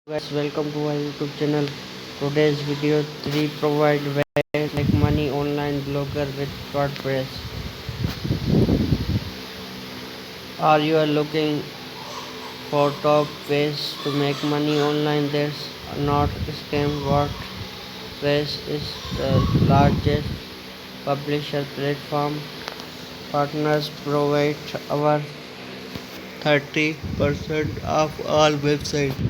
Guys, welcome to our YouTube channel. Today's video 3 provide way to make money online blogger with WordPress. Are you are looking for top ways to make money online? There's not scam. WordPress is the largest publisher platform. Partners provide over 30% of all websites.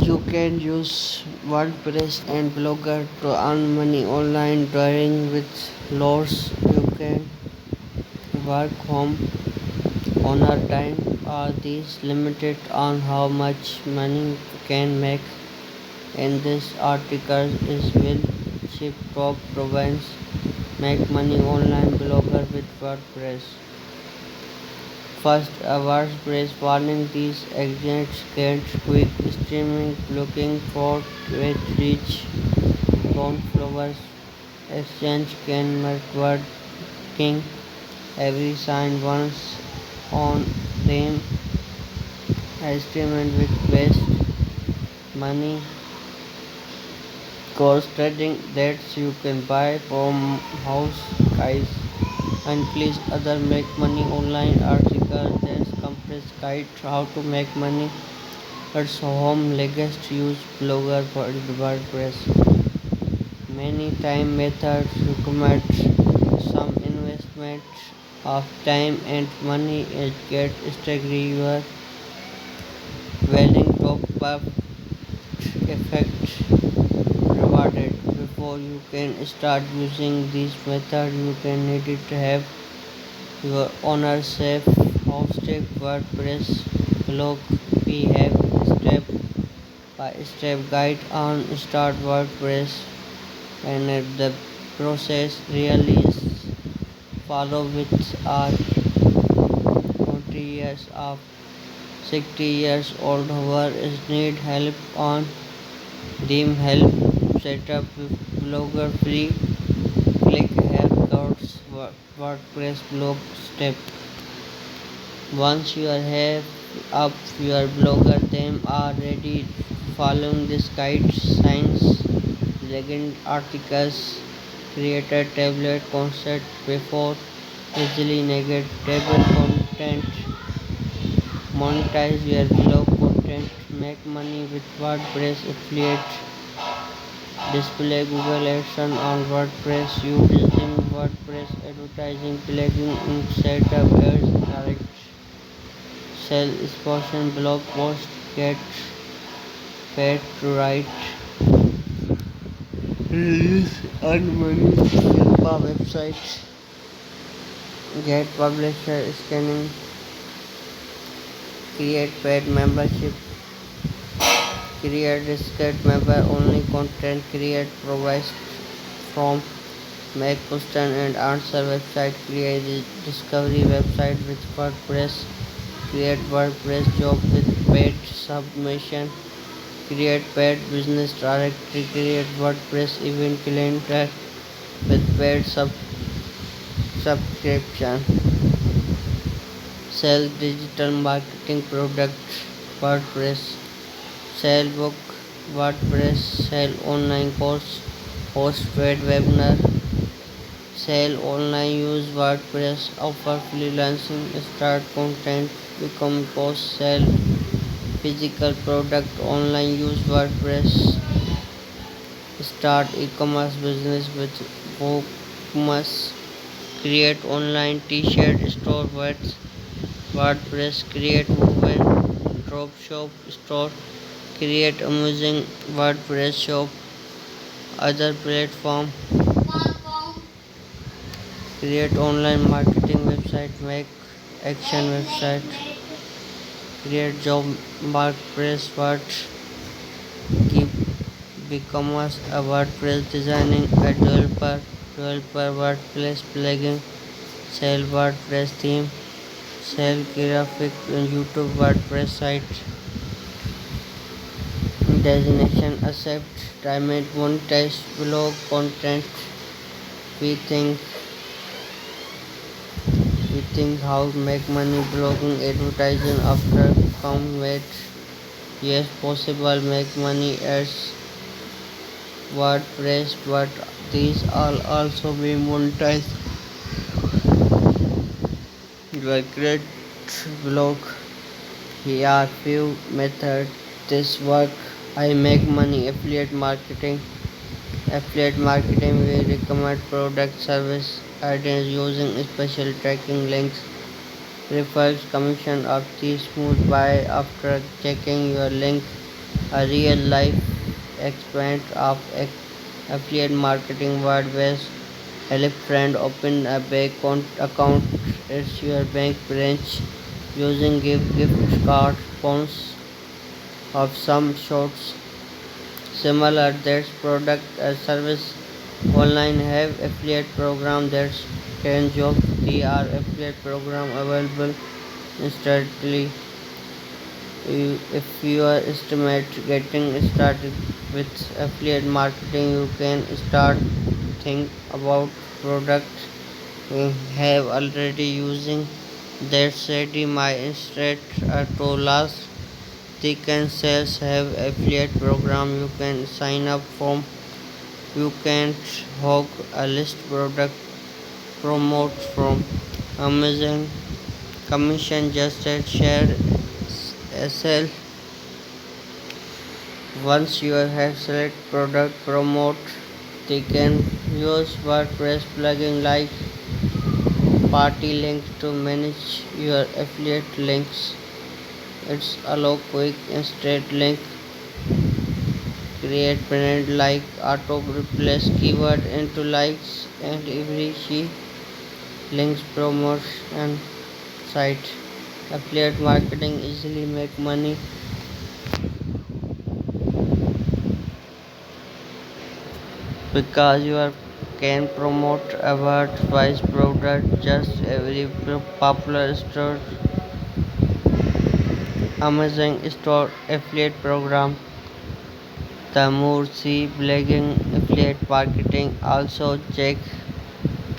You can use WordPress and Blogger to earn money online during which loads you can work home on a time. Are these limited on how much money you can make? In this article is will ship top province make money online blogger with WordPress. First, a WordPress warning: these agents can't quick streaming looking for great reach. Don't flowers exchange can networking every sign once on them estimate with waste money cost trading that you can buy from house guys and please other make money online article that's compressed guide how to make money at home legacy use blogger for WordPress. Many time methods recommend some investment of time and money and get staggered wedding top up effect rewarded. Before you can start using this method you can need to have your owner safe hosted WordPress blog. We have step by step guide on start WordPress and the process really is follow with our 20 years of 60 years old whoever is need help on them help setup with blogger free click here codes WordPress blog step. Once you are have up your blogger them are ready following this guide signs legend articles create a tablet concept before easily negatable content monetize your blog content make money with WordPress affiliate display Google AdSense on WordPress use using WordPress advertising plugin in setup ads direct sell expansion blog post get paid to write release earn money Canva website get publisher scanning create paid membership create discrete member only content create provides from make question and answer website create discovery website with WordPress create WordPress job with paid submission create paid business directory create WordPress event calendar with paid subscription sell digital marketing product WordPress sell book WordPress sell online course host paid webinar sell online use WordPress offer freelancing start content become post sell physical product online use WordPress start e-commerce business with WooCommerce create online t-shirt store WordPress create woven drop shop store create amusing WordPress shop other platform create online marketing website make action website create job WordPress what give becomes a WordPress designing a developer WordPress plugin sell WordPress theme sell graphic YouTube WordPress site designation accept diamond monetize blog content we think we think how make money blogging advertising after come wait Yes, possible make money as WordPress, but these all also be monetized. Your great blog. Here are few methods this work. I make money affiliate marketing. Affiliate marketing we recommend product service ideas using special tracking links. Refers commission of the smooth buy after checking your link. A real life experience of affiliate marketing WordPress. Help friend open a bank account at your bank branch using gift card coupons of some sorts. Similar that's product or service online have affiliate program that can job. They are affiliate program available instantly. If you are estimate getting started with affiliate marketing, you can start think about products you have already using that ready my instead to last. They can sales have affiliate program you can sign up from. You can hog a list product promote from Amazon commission just at share SL. Once you have select product promote, they can use WordPress plugin like party links to manage your affiliate links. It's allow quick and straight link, create brand like auto replace keyword into likes and every she links promotion site. Affiliate marketing easily make money because you can promote a wise product just every popular store. Amazon store affiliate program. The more see blogging affiliate marketing. Also check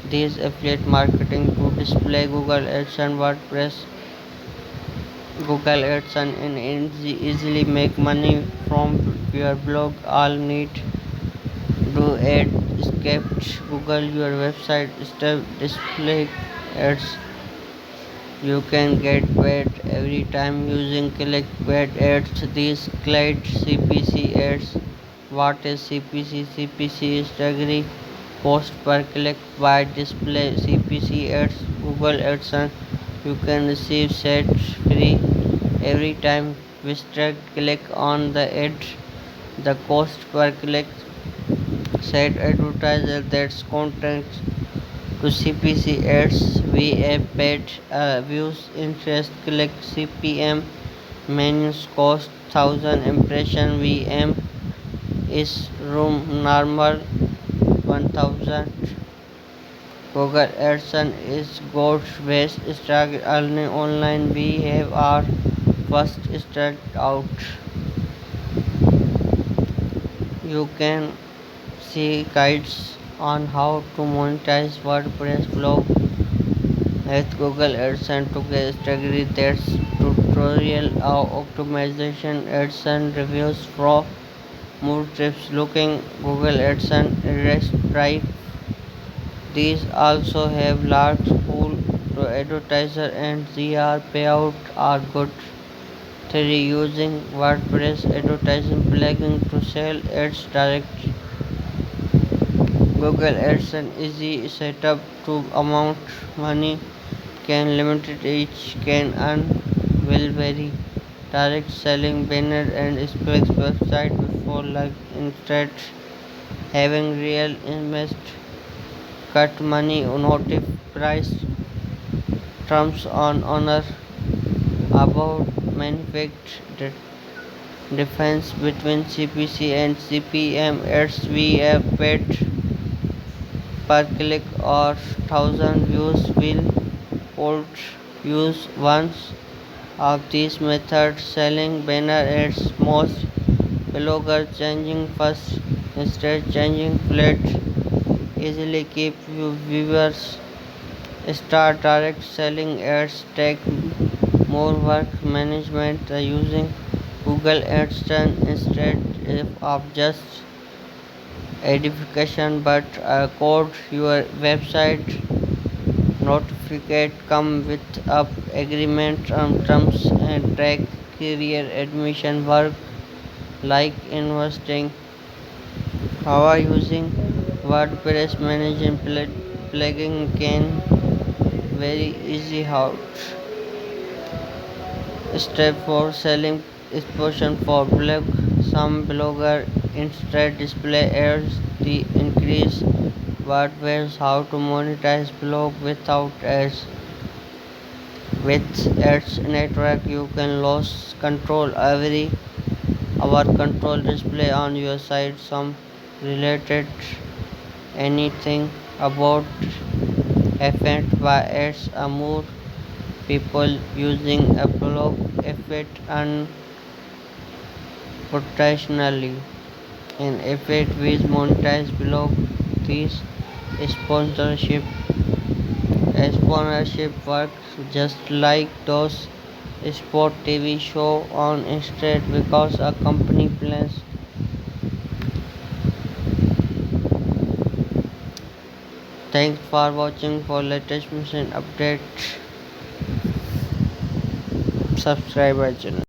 these affiliate marketing to display Google AdSense WordPress. Google AdSense and easily make money from your blog. All need do ad script Google your website step display ads. You can get paid every time using clickbait ads. These clickbait CPC ads. What is CPC? CPC is degree post per click by display CPC ads. Google AdSense. You can receive sets free every time visitor click on the ad. The cost per click said advertiser that's content to CPC ads. We have paid views interest click CPM menus cost 1000 impression VM is room normal 1000. Google AdSense is God's best start earning online. We have our first start out. You can see guides on how to monetize WordPress blog with Google AdSense to get category that's tutorial of optimization AdSense reviews for more tips looking Google AdSense rest drive. These also have large pool to advertiser and ZR payout are good. 3. Using WordPress advertising plugin to sell ads direct. Google AdSense easy setup to amount money can limited each can earn will vary. Direct selling banner and specs website before like instead having real invest cut money notif price terms on honor about manufactured difference between CPC and CPM ads we have paid per click or thousand views will hold use once of these methods selling banner ads most bloggers changing first instead changing flat easily keep you viewers start direct selling ads take more work management using Google AdSense instead of just edification but a code your website notificate come with up agreement on terms and track career admission work like investing. How are using WordPress managing plugin can very easy how step for selling exposure for blog. Some blogger instead display ads the increase WordPress how to monetize blog without ads. With ads network you can lose control every hour control display on your site some related anything about effect by ads are more people using a blog effect unprofessionally and effect with monetize blog this sponsorship sponsorship works just like those sport TV show on instead because a company plans. Thanks for watching. For latest mission update subscribe our channel.